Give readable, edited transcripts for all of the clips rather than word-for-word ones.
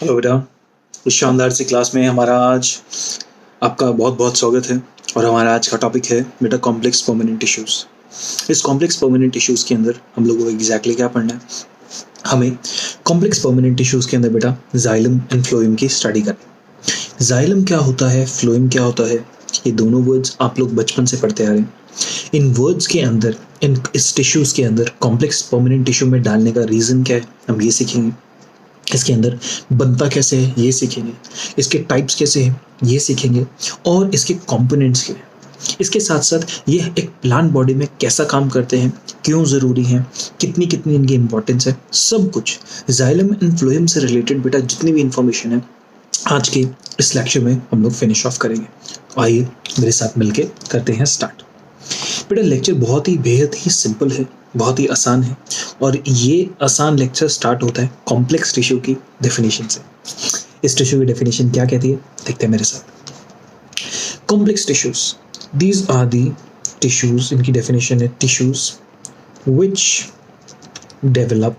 Hello बेटा। इस शानदार सी क्लास में हमारा आज आपका बहुत बहुत स्वागत है। और हमारा आज का टॉपिक है बेटा कॉम्प्लेक्स परमानेंट टिश्यूज़। इस कॉम्प्लेक्स परमानेंट टिश्यूज़ के अंदर हम लोगों को एग्जैक्टली क्या पढ़ना है, हमें कॉम्प्लेक्स परमानेंट टिश्यूज़ के अंदर बेटा जाइलम एंड फ्लोएम की स्टडी करनी। जाइलम क्या होता है, फ्लोएम क्या होता है, ये दोनों वर्ड्स आप लोग बचपन से पढ़ते आ रहे हैं। इन वर्ड्स के अंदर, इस टिश्यूज़ के अंदर कॉम्प्लेक्स परमानेंट टिश्यू में डालने का रीज़न क्या है, हम ये सीखेंगे। इसके अंदर बनता कैसे है ये सीखेंगे, इसके टाइप्स कैसे हैं ये सीखेंगे, और इसके कंपोनेंट्स क्या हैं। इसके साथ साथ ये एक प्लांट बॉडी में कैसा काम करते हैं, क्यों ज़रूरी हैं, कितनी कितनी इनकी इंपॉर्टेंस है, सब कुछ जाइलम एंड फ्लोएम से रिलेटेड बेटा जितनी भी इंफॉर्मेशन है आज के इस लेक्चर में हम लोग फिनिश ऑफ करेंगे। आइए मेरे साथ मिलके करते हैं स्टार्ट। बेटा लेक्चर बहुत ही बेहद ही सिंपल है, बहुत ही आसान है, और ये आसान लेक्चर स्टार्ट होता है कॉम्प्लेक्स टिश्यू की डेफिनेशन से। इस टिश्यू की डेफिनेशन क्या कहती है, देखते हैं मेरे साथ। Complex tissues, these are the tissues, इनकी डेफिनेशन है tissues which develop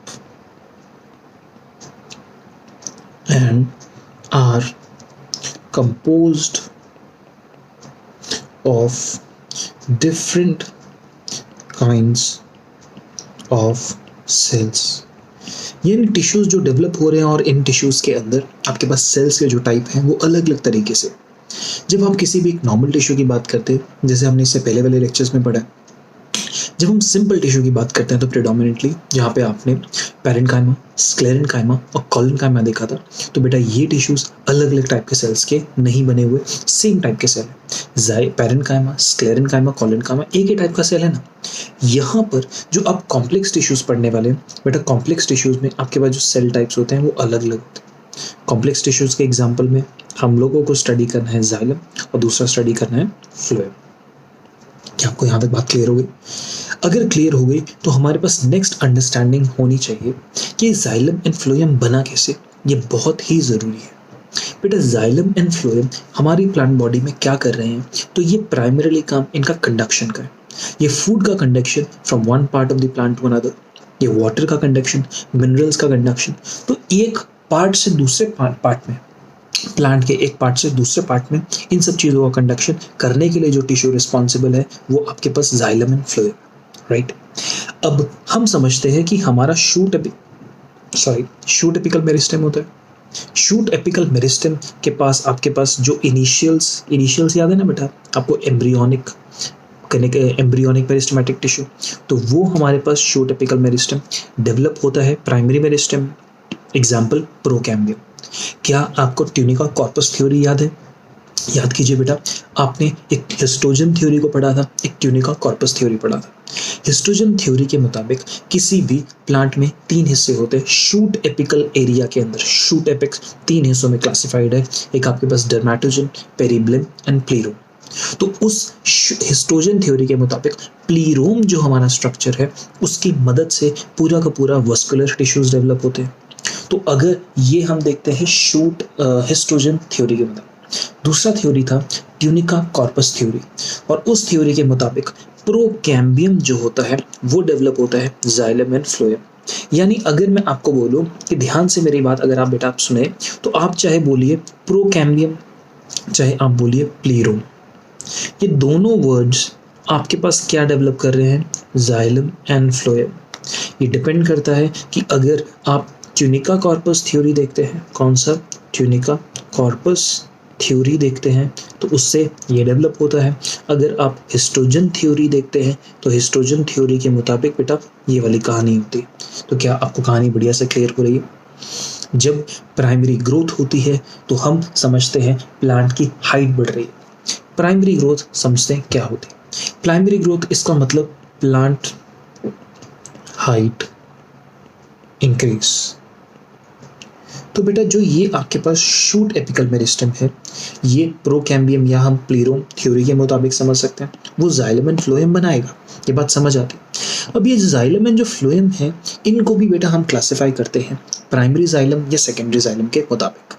and are composed of different kinds of cells। ये टिश्यूज जो डेवलप हो रहे हैं और इन टिश्यूज के अंदर आपके पास सेल्स के जो टाइप हैं वो अलग अलग तरीके से। जब हम किसी भी नॉर्मल टिश्यू की बात करते हैं, जैसे हमने इससे पहले वाले लेक्चर्स में पढ़ा, जब हम सिंपल टिश्यू की बात करते हैं तो प्रेडोमिनेंटली जहाँ पे आपने पेरेन्काइमा, स्क्लेरेन्काइमा और कोलेन्काइमा देखा था, तो बेटा ये टिश्यूज अलग अलग टाइप के सेल्स के नहीं बने हुए, सेम टाइप के सेल है। पेरेन्काइमा, स्क्लेरेन्काइमा, कोलेन्काइमा एक ही टाइप का सेल है ना। यहाँ पर जो आप कॉम्प्लेक्स टिश्यूज पढ़ने वाले हैं बेटा, कॉम्प्लेक्स टिश्यूज में आपके पास जो सेल टाइप्स होते हैं वो अलग अलग होते हैं। कॉम्प्लेक्स टिश्यूज के एग्जाम्पल में हम लोगों को स्टडी करना है जाइलम और दूसरा स्टडी करना है फ्लोएम। क्या आपको यहाँ तक बात क्लियर हो गई? अगर क्लियर हो गई तो हमारे पास नेक्स्ट अंडरस्टैंडिंग होनी चाहिए कि जाइलम एंड फ्लोएम बना कैसे, ये बहुत ही ज़रूरी है। बेटा जाइलम एंड फ्लोएम हमारी प्लांट बॉडी में क्या कर रहे हैं, तो ये प्राइमरीली काम इनका कंडक्शन का है। ये फूड का conduction from one part of the plant to another, ये वाटर का कंडक्शन, मिनरल्स का कंडक्शन। तो एक पार्ट से दूसरे पार्ट में, प्लांट के एक पार्ट से दूसरे पार्ट में इन सब चीज़ों का कंडक्शन करने के लिए जो टिश्यू रिस्पॉन्सिबल है वो आपके पास जाइलम एंड फ्लोएम, राइट। अब हम समझते हैं कि हमारा शूट एपिकल मेरिस्टेम होता है। शूट एपिकल मेरिस्टेम के पास आपके पास जो इनिशियल्स याद है ना बेटा आपको, एम्ब्रियोनिक मेरिस्टेमेटिक टिश्यू, तो वो हमारे पास शूट एपिकल मेरिस्टेम डेवलप होता है प्राइमरी मेरिस्टेम। Example procambium. क्या आपको ट्यूनिका कॉर्पस थ्योरी याद है? याद कीजिए बेटा, आपने एक हिस्टोजन थ्योरी को पढ़ा था, एक ट्यूनिका कॉर्पस थ्योरी पढ़ा था। हिस्टोजन थ्योरी के मुताबिक किसी भी प्लांट में 3 हिस्से होते हैं शूट एपिकल एरिया के अंदर। शूट एपिक्स 3 हिस्सों में क्लासिफाइड है, एक आपके पास डर्मेटोजन, पेरिब्लिम एंड प्लीरोम। तो उस हिस्टोजन थ्योरी के मुताबिक प्लीरोम जो हमारा स्ट्रक्चर है उसकी मदद से पूरा का पूरा वस्कुलर टिश्यूज डेवलप होते हैं। तो अगर ये हम देखते हैं हिस्टोजन थ्योरी के मुताबिक। दूसरा थ्योरी था ट्यूनिका कॉर्पस थ्योरी, और उस थ्योरी के मुताबिक प्रोकैम्बियम जो होता है वो डेवलप होता है जाइलम एंड फ्लोएम। यानी अगर मैं आपको बोलूं कि ध्यान से मेरी बात अगर आप बेटा आप सुने, तो आप चाहे बोलिए प्रोकैम्बियम, चाहे आप बोलिए प्लीरोम, ये दोनों वर्ड्स आपके पास क्या डेवलप कर रहे हैं, जाइलम एंड फ्लोएम। ये डिपेंड करता है कि अगर आप ट्यूनिका कॉर्पस थ्योरी देखते हैं, कौन सा ट्यूनिका कॉर्पस थ्योरी देखते हैं, तो उससे ये डेवलप होता है। अगर आप हिस्टोजन थ्योरी देखते हैं तो हिस्टोजन थ्योरी के मुताबिक बेटा ये वाली कहानी होती है। तो क्या आपको कहानी बढ़िया से क्लियर हो रही है? जब प्राइमरी ग्रोथ होती है तो हम समझते हैं प्लांट की हाइट बढ़ रही है। प्राइमरी ग्रोथ समझते हैं क्या होती है? प्राइमरी ग्रोथ इसका मतलब प्लांट हाइट इंक्रीज। तो बेटा जो ये आपके पास शूट एपिकल मेरिस्टेम है, ये प्रोकैम्बियम या हम प्लीरोम थ्योरी के मुताबिक समझ सकते हैं, वो जाइलम एंड फ्लोएम बनाएगा। ये बात समझ आती है? अब ये जाइलम एंड जो फ्लोएम है इनको भी बेटा हम क्लासिफाई करते हैं प्राइमरी जाइलम या सेकेंडरी जाइलम के मुताबिक।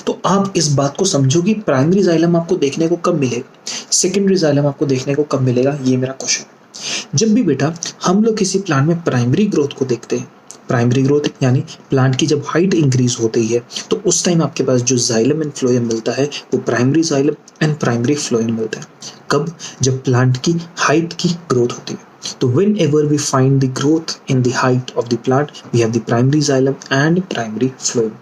तो आप इस बात को समझो कि प्राइमरी जाइलम आपको देखने को कब मिलेगा, सेकेंडरी जाइलम आपको देखने को कब मिलेगा, ये मेरा क्वेश्चन है। जब भी बेटा हम लोग किसी प्लांट में प्राइमरी ग्रोथ को देखते हैं प्राइमरी ग्रोथ यानी प्लांट की जब हाइट इंक्रीज होती है तो उस टाइम आपके पास जो जाइलम एंड फ्लोएम मिलता है वो primary xylem and primary phloem मिलता है। कब? जब प्लांट की हाइट की ग्रोथ होती है। तो whenever we find the growth in the height of the plant, we have the primary xylem and primary phloem.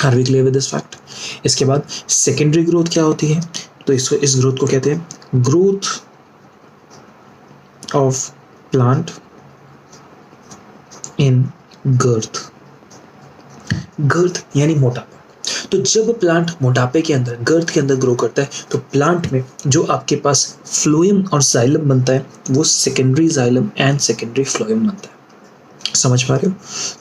Are we clear with this fact? इसके बाद secondary growth क्या होती है? तो इस growth को कहते हैं growth of plant in girth. girth यानी मोटापा। तो जब प्लांट मोटापे के अंदर, गर्थ के अंदर ग्रो करता है तो प्लांट में जो आपके पास फ्लोएम और जाइलम बनता है वो secondary xylem and secondary phloem बनता है। समझ पा रहे हो?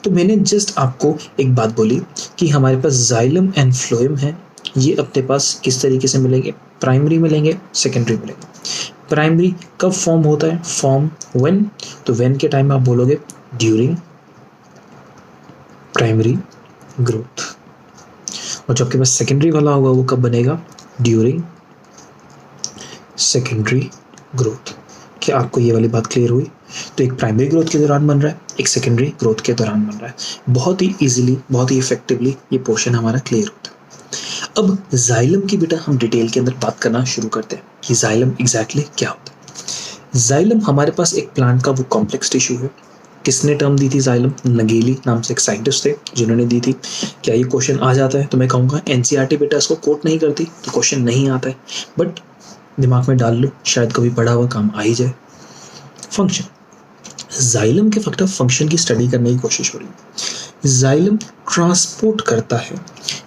तो मैंने जस्ट आपको एक बात बोली कि हमारे पास जाइलम एंड फ्लोएम है, ये अपने पास किस तरीके से मिलेंगे? प्राइमरी मिलेंगे, सेकेंडरी मिलेंगे। प्राइमरी कब फॉर्म होता है? फॉर्म व्हेन, तो व्हेन के टाइम आप बोलोगे ड्यूरिंग प्राइमरी ग्रोथ। और जो आपके पास सेकेंडरी वाला होगा वो कब बनेगा? During secondary growth. क्या आपको ये वाली बात क्लियर हुई? तो एक प्राइमरी ग्रोथ के दौरान बन रहा है, एक सेकेंडरी ग्रोथ के दौरान बन रहा है। बहुत ही इजीली, बहुत ही इफेक्टिवली ये पोर्शन हमारा क्लियर होता है। अब जाइलम की बेटा हम डिटेल के अंदर बात करना शुरू करते हैं कि जाइलम एग्जैक्टली क्या होता है। जाइलम हमारे पास एक प्लांट का वो कॉम्प्लेक्स टिश्यू है। किसने टर्म दी थी जाइलम? नगेली नाम से एक साइंटिस्ट थे जिन्होंने दी थी। क्या ये क्वेश्चन आ जाता है? तो मैं कहूँगा एनसीईआरटी बेटा इसको कोट नहीं करती तो क्वेश्चन नहीं आता है, बट दिमाग में डाल लो, शायद कभी पढ़ा हुआ काम आ ही जाए। फंक्शन, जाइलम के फैक्ट फंक्शन की स्टडी करने की कोशिश हो रही है। जाइलम ट्रांसपोर्ट करता है,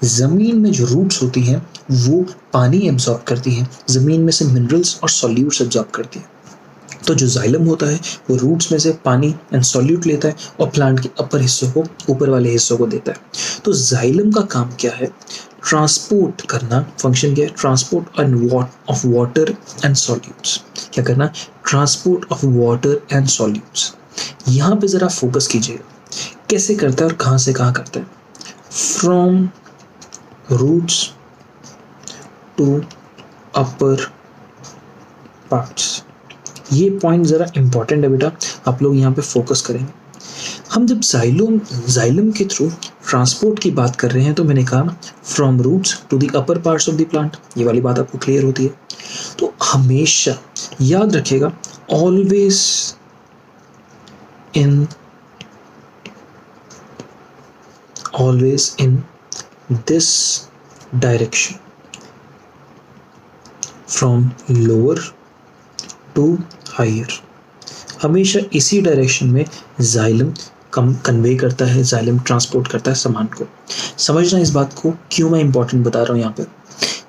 जमीन में जो रूट्स होती हैं वो पानी एब्जॉर्ब करती हैं, जमीन में से मिनरल्स और सॉल्यूट्स एब्जॉर्ब करती हैं। तो जो जाइलम होता है वो रूट्स में से पानी एंड सॉल्यूट लेता है और प्लांट के अपर हिस्सों को, ऊपर वाले हिस्सों को देता है। तो जाइलम का काम क्या है? ट्रांसपोर्ट करना। फंक्शन क्या है? Transport of water and solutes. क्या करना? Transport of water and solutes. यहाँ पे जरा फोकस कीजिएगा, कैसे करता है और कहाँ से कहाँ करता है? From roots to upper parts. ये पॉइंट ज़रा इंपॉर्टेंट है बेटा, आप लोग यहाँ पे फोकस करेंगे। हम जब जाइलम के थ्रू ट्रांसपोर्ट की बात कर रहे हैं तो मैंने कहा from roots to the upper parts of the plant, ये वाली बात आपको क्लियर होती है। तो हमेशा याद रखिएगा, always in this direction, from lower to higher. हमेशा इसी डायरेक्शन में जाइलम कन्वे करता है, जाइलम ट्रांसपोर्ट करता है सामान को। समझना इस बात को, क्यों मैं इंपॉर्टेंट बता रहा हूँ यहाँ पे।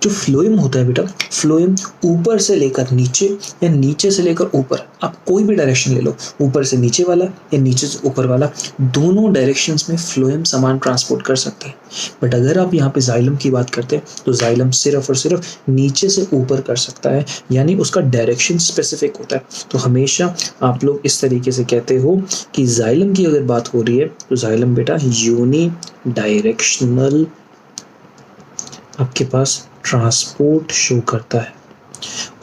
जो फ्लोएम होता है बेटा, फ्लोएम ऊपर से लेकर नीचे या नीचे से लेकर ऊपर, आप कोई भी डायरेक्शन ले लो, ऊपर से नीचे वाला या नीचे से ऊपर वाला, दोनों डायरेक्शंस में फ्लोएम सामान ट्रांसपोर्ट कर सकते हैं। बट अगर आप यहाँ पे जाइलम की बात करते हैं तो जाइलम सिर्फ और सिर्फ नीचे से ऊपर कर सकता है, यानी उसका डायरेक्शन स्पेसिफिक होता है। तो हमेशा आप लोग इस तरीके से कहते हो कि जाइलम की अगर बात हो रही है तो जाइलम बेटा यूनी डायरेक्शनल आपके पास ट्रांसपोर्ट शो करता है।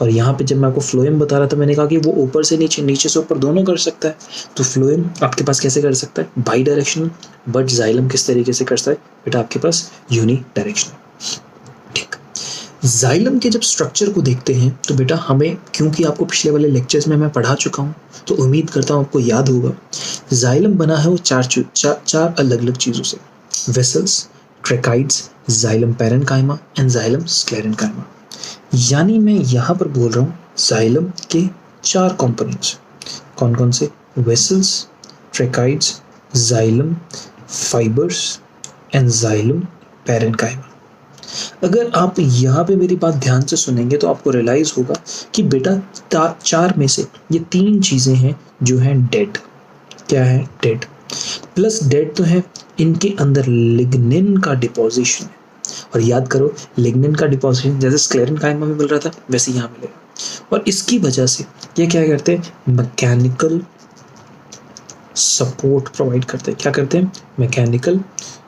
और यहाँ पे जब मैं आपको फ्लोएम बता रहा था मैंने कहा कि वो ऊपर से नीचे, नीचे से ऊपर दोनों कर सकता है। तो फ्लोएम आपके पास कैसे कर सकता है? By directional. बट जाइलम किस तरीके से करता है बेटा? आपके पास यूनी डायरेक्शनल। ठीक, जाइलम के जब स्ट्रक्चर को देखते हैं तो बेटा हमें, क्योंकि आपको पिछले वाले लेक्चर्स में मैं पढ़ा चुका हूँ तो उम्मीद करता हूँ आपको याद होगा। जाइलम बना है वो चार अलग अलग चीज़ों से, vessels, tracheids, xylem parenchyma and xylem sclerenchyma. यानी मैं यहाँ पर बोल रहा हूँ जाइलम के 4 कंपोनेंट्स। कौन कौन से? Vessels, tracheids, xylem fibres and xylem parenchyma. अगर आप यहाँ पे मेरी बात ध्यान से सुनेंगे तो आपको रियलाइज होगा कि बेटा 4 में से ये 3 चीज़ें हैं जो हैं डेड। क्या है? डेड। प्लस डेड तो है, इनके अंदर लिग्निन का डिपोजिशन है। और याद करो, लिग्निन का डिपोजिशन जैसे स्क्लेरेन्काइमा में मिल रहा था वैसे यहाँ मिलेगा। और इसकी वजह से ये क्या करते हैं? मैकेनिकल सपोर्ट प्रोवाइड करते हैं। क्या करते हैं? मैकेनिकल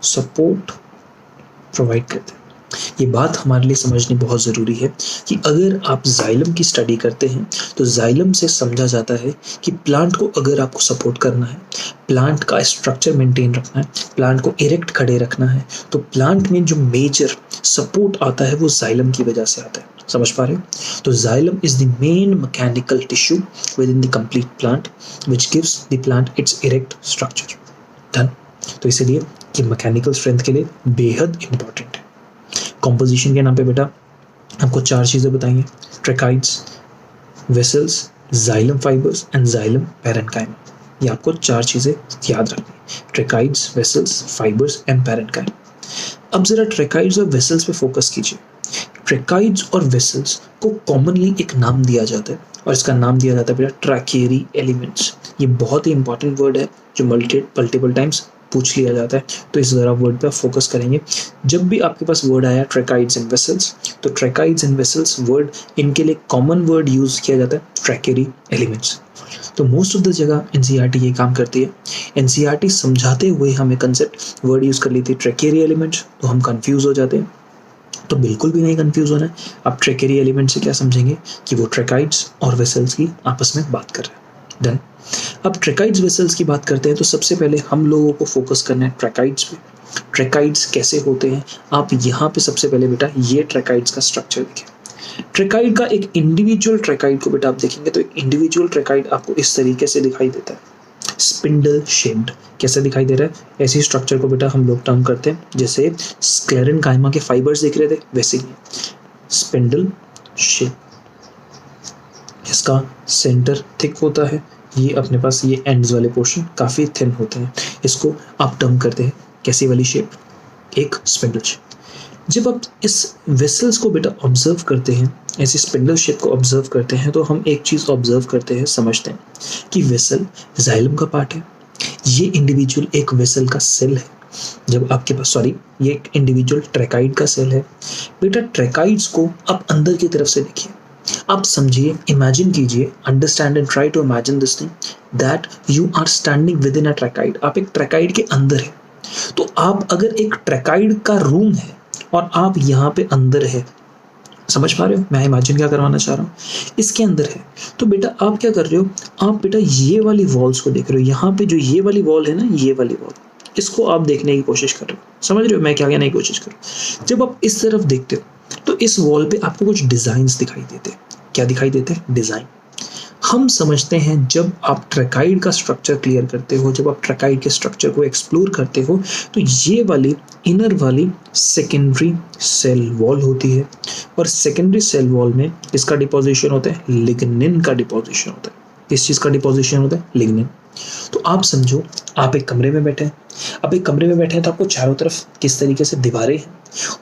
सपोर्ट प्रोवाइड करते हैं। ये बात हमारे लिए समझनी बहुत ज़रूरी है कि अगर आप जाइलम की स्टडी करते हैं तो जाइलम से समझा जाता है कि प्लांट को अगर आपको सपोर्ट करना है, प्लांट का स्ट्रक्चर मेंटेन रखना है, प्लांट को इरेक्ट खड़े रखना है, तो प्लांट में जो मेजर सपोर्ट आता है वो जाइलम की वजह से आता है। समझ पा रहे हो? तो xylem is the main mechanical tissue with in the complete plant which gives the plant it's erect structure. Done. तो इसीलिए ये मैकेनिकल स्ट्रेंथ के लिए बेहद इंपॉर्टेंट है। कॉम्पोजिशन के नाम पे बेटा आपको 4 चीज़ें बताएंगे: tracheids, vessels, xylem fibres and xylem parenchyma. ये आपको 4 चीज़ें याद रखनी: tracheids, vessels, fibres and parenchyma. अब जरा ट्रेकाइड्स और वेसल्स पे फोकस कीजिए। ट्रेकाइड्स और वेसल्स को कॉमनली एक नाम दिया जाता है और इसका नाम दिया जाता है बेटा ट्रैकेरी एलिमेंट्स। ये बहुत ही इंपॉर्टेंट वर्ड है जो मल्टीपल टाइम्स पूछ लिया जाता है, तो इस ज़रा वर्ड पे फोकस करेंगे। जब भी आपके पास वर्ड आया ट्रेकाइड्स एंड वेसल्स, तो ट्रेकाइड्स एंड वेसल्स वर्ड, इनके लिए कॉमन वर्ड यूज किया जाता है ट्रैकेरी एलिमेंट्स। तो मोस्ट ऑफ द जगह एनसीईआरटी ये काम करती है। एनसीईआरटी समझाते हुए हमें कंसेप्ट वर्ड यूज कर लेती है ट्रैकेरी एलिमेंट्स, तो हम कंफ्यूज हो जाते हैं। तो बिल्कुल भी नहीं कंफ्यूज होना है। आप ट्रैकेरी एलिमेंट से क्या समझेंगे कि वो ट्रेकाइड्स और वेसल्स की आपस में बात कर रहे हैं। डन। अब ट्रेकाइड्स वेसल्स की बात करते हैं तो सबसे पहले हम लोगों को फोकस करना है ट्रेकाइड्स पे। ट्रेकाइड्स कैसे होते हैं, आप यहाँ पे सबसे पहले बेटा ये ट्रेकाइड्स का स्ट्रक्चर देखें। ट्रेकाइड का एक इंडिविजुअल ट्रेकाइड को बेटा आप देखेंगे तो एक इंडिविजुअल ट्रेकाइड आपको इस तरीके से दिखाई देता है, स्पिंडल शेप्ड। कैसे दिखाई दे रहा है? ऐसी स्ट्रक्चर को बेटा हम लोग टर्म करते हैं, जैसे स्क्लेरेनकाइमा के फाइबर्स दिख रहे थे वैसे ही स्पिंडल शेप। इसका सेंटर थिक होता है, ये अपने पास ये एंड्स वाले पोर्शन काफ़ी थिन होते हैं। इसको आप टर्म करते हैं कैसी वाली शेप? एक स्पिंडल शेप। जब आप इस वेसल्स को बेटा ऑब्जर्व करते हैं, ऐसी स्पिंडल शेप को ऑब्जर्व करते हैं, तो हम एक चीज़ ऑब्जर्व करते हैं, समझते हैं कि वेसल जाइलम का पार्ट है। ये इंडिविजुअल एक वेसल का सेल है। जब आपके पास ये एक इंडिविजुअल ट्रेकाइड का सेल है। बेटा ट्रेकाइड्स को आप अंदर की तरफ से देखिए, आप समझिए, इमेजिन कीजिए, understand and try to imagine this thing that you are standing within a tracheid. आप एक ट्रेकाइड के अंदर है। तो आप अगर एक ट्रेकाइड का रूम है और आप यहाँ पे अंदर है, समझ पा रहे हो मैं इमेजिन क्या करवाना चाह रहा हूँ? इसके अंदर है तो बेटा आप क्या कर रहे हो? आप बेटा ये वाली वॉल्स को देख रहे हो। यहाँ पे जो ये वाली वॉल है ना, ये वाली वॉल, इसको आप देखने की कोशिश कर रहे हो। समझ रहे हो मैं क्या कहने की कोशिश कर रहा हूँ? जब आप इस तरफ देखते हो तो इस वॉल पे आपको कुछ डिजाइन्स दिखाई देते हैं। क्या दिखाई देते हैं? डिजाइन। हम समझते हैं जब आप ट्रेकाइड का स्ट्रक्चर क्लियर करते हो, जब आप ट्रेकाइड के स्ट्रक्चर को एक्सप्लोर करते हो, तो ये वाली इनर वाली सेकेंडरी सेल वॉल होती है और सेकेंडरी सेल वॉल में इसका डिपोजिशन होता है, लिग्निन का डिपोजिशन होता है। किस चीज़ का डिपोजिशन होता है? लिग्निन। तो आप समझो आप एक कमरे में बैठे हैं। अब एक कमरे में बैठे हैं तो आपको चारों तरफ किस तरीके से दीवारें हैं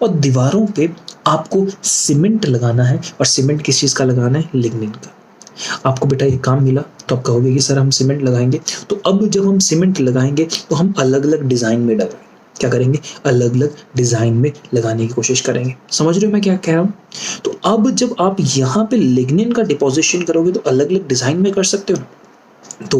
और दीवारों पे आपको सीमेंट लगाना है और सीमेंट किस चीज़ का लगाना है? लिग्निन का। आपको बेटा ये काम मिला तो आप कहोगे कि सर हम सीमेंट लगाएंगे। तो अब जब हम सीमेंट लगाएंगे तो हम अलग अलग डिज़ाइन में लगाएंगे। क्या करेंगे? अलग अलग डिज़ाइन में लगाने की कोशिश करेंगे। समझ रहे हो मैं क्या कह रहा हूँ? तो अब जब आप यहाँ पे लिग्निन का डिपोजिशन करोगे तो अलग अलग डिज़ाइन में कर सकते हो। तो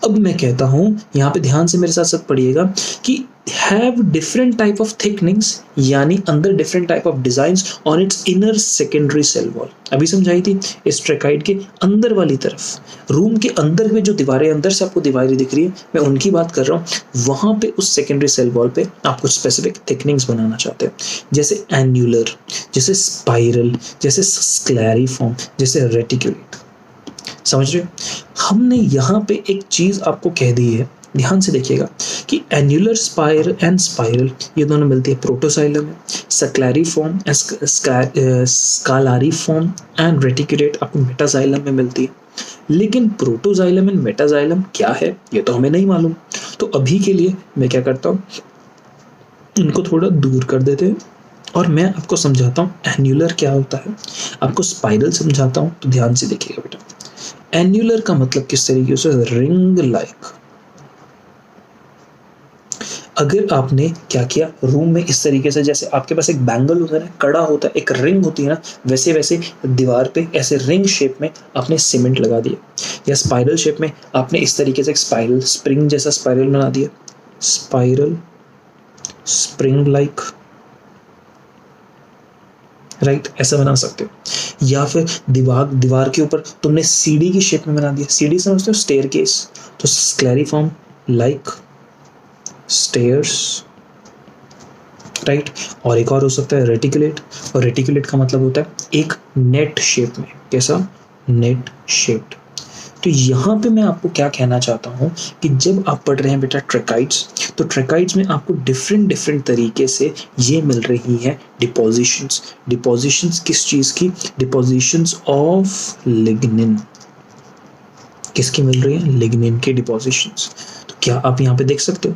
अब मैं कहता हूं, यहां पे ध्यान से मेरे साथ साथ पढ़िएगा कि have different type of thickenings, यानी अंदर different type of designs on its inner secondary cell wall. अभी समझाई थी इस ट्रेकाइड के अंदर वाली तरफ, रूम के अंदर में जो दीवारें, अंदर से आपको दीवारें दिख रही है, मैं उनकी बात कर रहा हूँ। वहां पे उस सेकेंडरी सेल वॉल पे आप कुछ स्पेसिफिक थिकनिंग्स बनाना चाहते हैं, जैसे एन्यूलर, जैसे स्पाइरल, जैसे स्क्लेरिफॉर्म, जैसे रेटिकुलेट। समझ रहे हो? हमने यहाँ पे एक चीज आपको कह दी है, ध्यान से देखिएगा कि एन्युलर स्पाइरल एंड स्पाइरल ये दोनों मिलती है प्रोटोजाइलम में, स्क्लेरिफॉर्म स्कालारिफॉर्म एंड रेटिकुलेट आपको मेटाजाइलम में मिलती है। लेकिन प्रोटोजाइलम एंड मेटाजाइलम क्या है ये तो हमें नहीं मालूम। तो अभी के लिए मैं क्या करता हूँ, इनको थोड़ा दूर कर देते हैं और मैं आपको समझाता हूँ एन्युलर क्या होता है, आपको स्पाइरल समझाता हूँ। तो ध्यान से देखिएगा बेटा, एन्युलर का मतलब किस तरीके से? Ring like. अगर आपने क्या किया, रूम में इस तरीके से, जैसे आपके पास एक बैंगल होता है ना, कड़ा होता है, एक रिंग होती है ना, वैसे वैसे दीवार पे ऐसे रिंग शेप में आपने सीमेंट लगा दिया, या स्पाइरल शेप में आपने इस तरीके से एक स्पाइरल स्प्रिंग जैसा स्पाइरल बना दिया, स्पाइरल स्प्रिंग लाइक। राइट, ऐसा बना सकते हो। या फिर दीवार के ऊपर तुमने सीढ़ी की शेप में बना दिया, सीढ़ी समझते हो, स्टेयरकेस, तो स्क्लेरिफॉर्म लाइक स्टेयर्स, राइट। और एक और हो सकता है रेटिकुलेट, और रेटिकुलेट का मतलब होता है एक नेट शेप में, कैसा, नेट शेप्ड। तो यहाँ पे मैं आपको क्या कहना चाहता हूँ कि जब आप पढ़ रहे हैं बेटा ट्रेकाइड्स, तो ट्रेकाइड्स में आपको डिफरेंट तरीके से ये मिल रही है डिपोजिशंस। डिपोजिशंस किस चीज़ की, डिपोजिशंस ऑफ लिग्निन। किसकी मिल रही है, लिग्निन के डिपोजिशंस। तो क्या आप यहाँ पे देख सकते हो,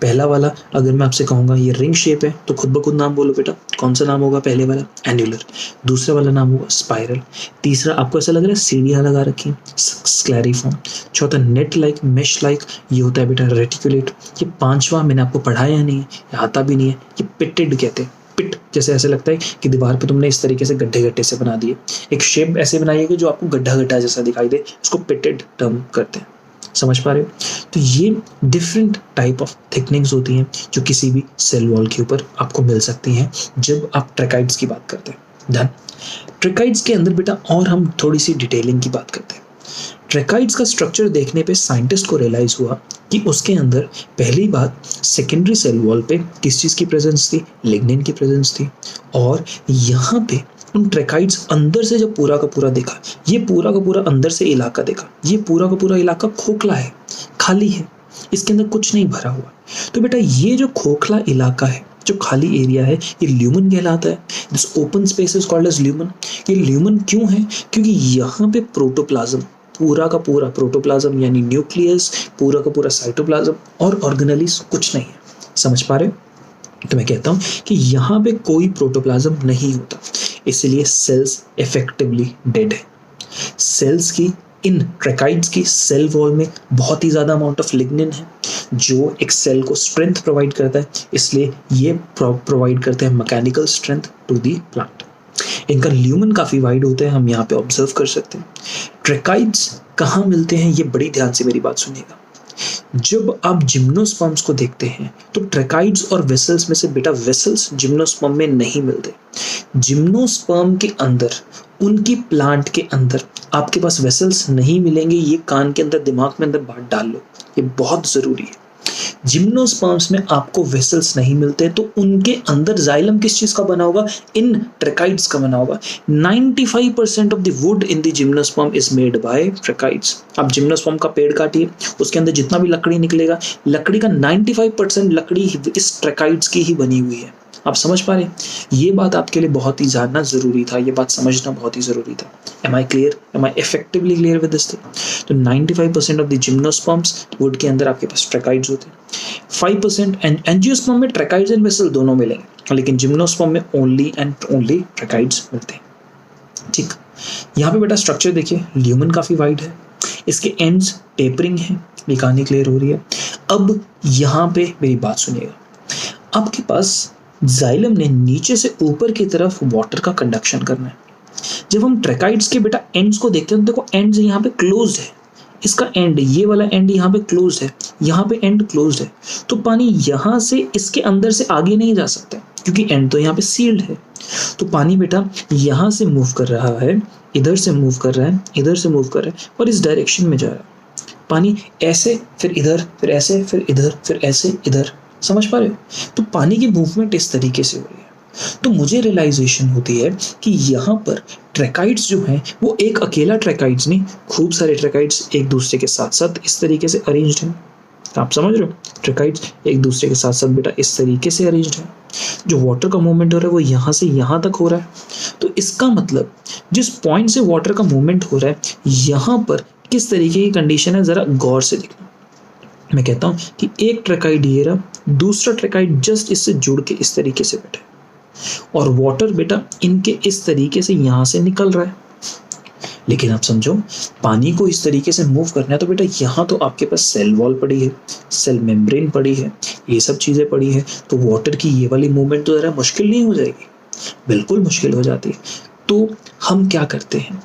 पहला वाला अगर मैं आपसे कहूँगा ये रिंग शेप है, तो खुद ब खुद नाम बोलो बेटा, कौन सा नाम होगा, पहले वाला एन्युलर, दूसरा वाला नाम होगा स्पाइरल, तीसरा आपको ऐसा लग रहा है सीढ़ियाँ लगा रखी, स्क्लेरिफॉर्म, चौथा नेट लाइक, मेश लाइक, ये होता है बेटा रेटिकुलेट, ये पांचवा मैंने आपको पढ़ाया नहीं है, ये आता भी नहीं है, ये पिटेड कहते हैं। पिट जैसे ऐसे लगता है कि दीवार पे तुमने इस तरीके से गड्ढे से बना दिए, एक शेप ऐसे बनाई है कि जो आपको गड्ढा जैसा दिखाई दे, इसको पिटेड टर्म करते हैं। समझ पा रहे हो? तो ये डिफरेंट टाइप ऑफ थिकनिंग्स होती हैं जो किसी भी सेल वॉल के ऊपर आपको मिल सकती हैं जब आप ट्रेकाइड्स की बात करते हैं। डन। ट्रेकाइड्स के अंदर बेटा और हम थोड़ी सी डिटेलिंग की बात करते हैं। ट्रेकाइड्स का स्ट्रक्चर देखने पे साइंटिस्ट को रियलाइज हुआ कि उसके अंदर पहली बात सेकेंडरी सेल वॉल पे किस चीज़ की प्रेजेंस थी, लिग्निन की प्रेजेंस थी। और यहाँ पे उन ट्रेकाइड्स अंदर से जब पूरा का पूरा देखा, ये पूरा का पूरा अंदर से इलाका देखा, ये पूरा का पूरा इलाका खोखला है, खाली है, इसके अंदर कुछ नहीं भरा हुआ। तो बेटा ये जो खोखला इलाका है, जो खाली एरिया है, ये ल्यूमन कहलाता है। This open space is called as lumen. ये ल्यूमन क्यों है? क्योंकि यहाँ पे प्रोटोप्लाज्म, पूरा का पूरा प्रोटोप्लाज्म यानी न्यूक्लियस, पूरा का पूरा साइटोप्लाज्म और ऑर्गेनेलिस कुछ नहीं है। समझ पा रहे हो? तो मैं कहता हूँ कि यहाँ पे कोई प्रोटोप्लाज्म नहीं होता, इसलिए सेल्स इफेक्टिवली डेड है। सेल्स की, इन ट्रेकाइड्स की सेल वॉल में बहुत ही ज़्यादा अमाउंट ऑफ लिग्निन है जो एक सेल को स्ट्रेंथ प्रोवाइड करता है, इसलिए ये प्रोवाइड करते हैं mechanical strength to the plant. इनका ल्यूमन काफ़ी वाइड होता है, हम यहाँ पे ऑब्जर्व कर सकते हैं। ट्रेकाइड्स कहाँ मिलते हैं, ये बड़ी ध्यान से मेरी बात सुनिएगा। जब आप जिम्नोस्पर्म्स को देखते हैं तो ट्रेकाइड्स और वेसल्स में से बेटा वेसल्स जिम्नोस्पर्म में नहीं मिलते। जिम्नोस्पर्म के अंदर, उनकी प्लांट के अंदर आपके पास वेसल्स नहीं मिलेंगे। ये कान के अंदर, दिमाग में अंदर बात डाल लो, ये बहुत ज़रूरी है। जिम्नोस्पर्म्स में आपको वेसल्स नहीं मिलते, तो उनके अंदर जाइलम किस चीज़ का बना होगा, इन ट्रेकाइड्स का बना होगा। 95% of the wood in the gymnosperm is made by tracheids. आप जिम्नोस्पर्म का पेड़ काटिए, उसके अंदर जितना भी लकड़ी निकलेगा, लकड़ी का 95% लकड़ी इस ट्रेकाइड्स की ही बनी हुई है। आप समझ पा रहे हैं? ये बात आपके लिए बहुत ही जानना ज़रूरी था, ये बात समझना बहुत ही ज़रूरी था। Am I clear? Am I effectively clear with this thing? तो 95% ऑफ द जिम्नोस्पर्म्स वुड के अंदर आपके पास ट्रेकाइड्स होते हैं। 5% एंजियोस्पर्म में ट्रेकाइड्स एंड वेसल दोनों मिलेंगे, लेकिन जिम्नोस्पर्म में ओनली एंड ओनली ट्रेकाइड्स मिलते हैं। ठीक, यहाँ पे बेटा स्ट्रक्चर देखिए, ल्यूमन काफ़ी वाइड है, इसके एंड्स टेपरिंग है, ये कहानी क्लियर हो रही है। अब यहाँ पे मेरी बात सुनिएगा, आपके पास जाइलम ने नीचे से ऊपर की तरफ वाटर का कंडक्शन करना है। जब हम ट्रेकाइड्स के बेटा एंड्स को देखते हैं तो देखो एंड्स यहाँ पे क्लोज्ड है, इसका एंड, ये वाला एंड यहाँ पे क्लोज्ड है, यहाँ पे एंड क्लोज्ड है, तो पानी यहाँ से इसके अंदर से आगे नहीं जा सकता क्योंकि एंड तो यहाँ पे सील्ड है। तो पानी बेटा यहाँ से मूव कर रहा है, इधर से मूव कर रहा है, इधर से मूव कर रहा है और इस डायरेक्शन में जा रहा है। पानी ऐसे, फिर इधर, फिर ऐसे, फिर इधर, फिर ऐसे, इधर। समझ पा रहे हो? तो पानी की मूवमेंट इस तरीके से हो रही है। तो मुझे रियलाइजेशन होती है कि यहाँ पर ट्रेकाइड्स जो हैं वो एक अकेला ट्रेकाइड्स नहीं, खूब सारे ट्रेकाइड्स एक दूसरे के साथ साथ इस तरीके से अरेंज्ड हैं। आप समझ रहे हो? ट्रेकाइड्स एक दूसरे के साथ साथ बेटा इस तरीके से अरेंज्ड है। जो वाटर का मूवमेंट हो रहा है वो यहाँ से यहाँ तक हो रहा है। तो इसका मतलब जिस पॉइंट से वाटर का मूवमेंट हो रहा है, यहाँ पर किस तरीके की कंडीशन है, ज़रा गौर से देखना। मैं कहता हूँ कि एक ट्रेकाइड ये रहा, दूसरा ट्रेकाइड जस्ट इससे जुड़ के इस तरीके से बैठा है और वाटर बेटा इनके इस तरीके से यहाँ से निकल रहा है। लेकिन आप समझो, पानी को इस तरीके से मूव करना है तो बेटा यहाँ तो आपके पास सेल वॉल पड़ी है, सेल मेम्ब्रेन पड़ी है, ये सब चीज़ें पड़ी है, तो वाटर की ये वाली मूवमेंट तो ज़रा मुश्किल नहीं हो जाएगी? बिल्कुल मुश्किल हो जाती है। तो हम क्या करते हैं,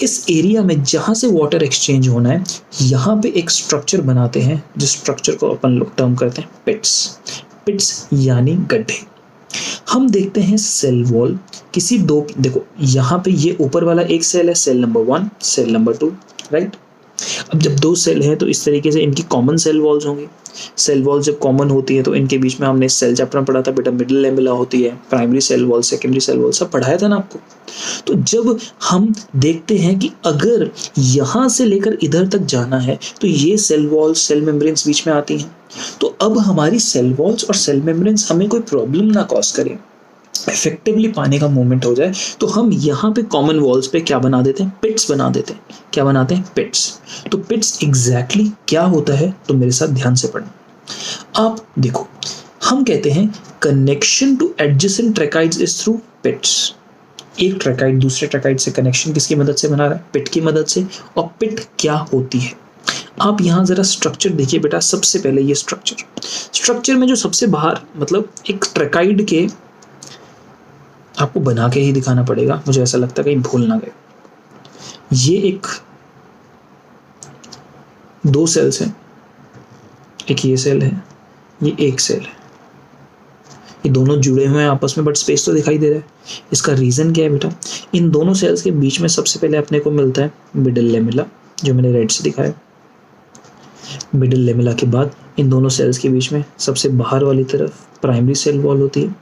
इस एरिया में जहाँ से वाटर एक्सचेंज होना है, यहाँ पे एक स्ट्रक्चर बनाते हैं जिस स्ट्रक्चर को अपन लोग टर्म करते हैं पिट्स। पिट्स यानी गड्ढे। हम देखते हैं सेल वॉल किसी दो, देखो यहाँ पे ये ऊपर वाला एक सेल है, cell number 1, cell number 2, right. अब जब दो सेल हैं तो इस तरीके से इनकी कॉमन सेल वॉल्स होंगी। सेल वॉल जब कॉमन होती है तो इनके बीच में हमने सेल चैप्टर में पढ़ा था बेटा, मिडिल लेमेला होती है, primary cell wall, secondary cell wall, सब पढ़ाया था ना आपको। तो जब हम देखते हैं कि अगर यहाँ से लेकर इधर तक जाना है तो ये सेल वॉल्स, सेल मेम्ब्रेन्स बीच में आती हैं, तो अब हमारी सेल वॉल्स और सेल मेम्ब्रेन्स हमें कोई प्रॉब्लम ना कॉज करें, इफेक्टिवली पानी का मूवमेंट हो जाए, तो हम यहाँ पे कॉमन वॉल्स पे क्या बना देते हैं, पिट्स बना देते हैं। क्या बनाते हैं, पिट्स। तो पिट्स एग्जैक्टली क्या होता है तो मेरे साथ ध्यान से पढ़ना। आप देखो, हम कहते हैं connection to adjacent tracheids is through pits. एक ट्रैकाइड दूसरे ट्रैकाइड से कनेक्शन किसकी मदद से बना रहा है, पिट की मदद से। और पिट क्या होती है, आप यहाँ जरा स्ट्रक्चर देखिए बेटा। सबसे पहले ये स्ट्रक्चर में जो सबसे बाहर, मतलब एक ट्रैकाइड के, आपको बना के ही दिखाना पड़ेगा, मुझे ऐसा लगता है कहीं भूल ना गए। ये एक दो सेल्स हैं, एक ये सेल है, ये एक सेल है, ये दोनों जुड़े हुए हैं आपस में, बट स्पेस तो दिखाई दे रहा है। इसका रीजन क्या है बेटा, इन दोनों सेल्स के बीच में सबसे पहले अपने को मिलता है मिडिल लेमेला, जो मैंने रेड से दिखाया। मिडिल लेमेला के बाद इन दोनों सेल्स के बीच में सबसे बाहर वाली तरफ प्राइमरी सेल वॉल होती है,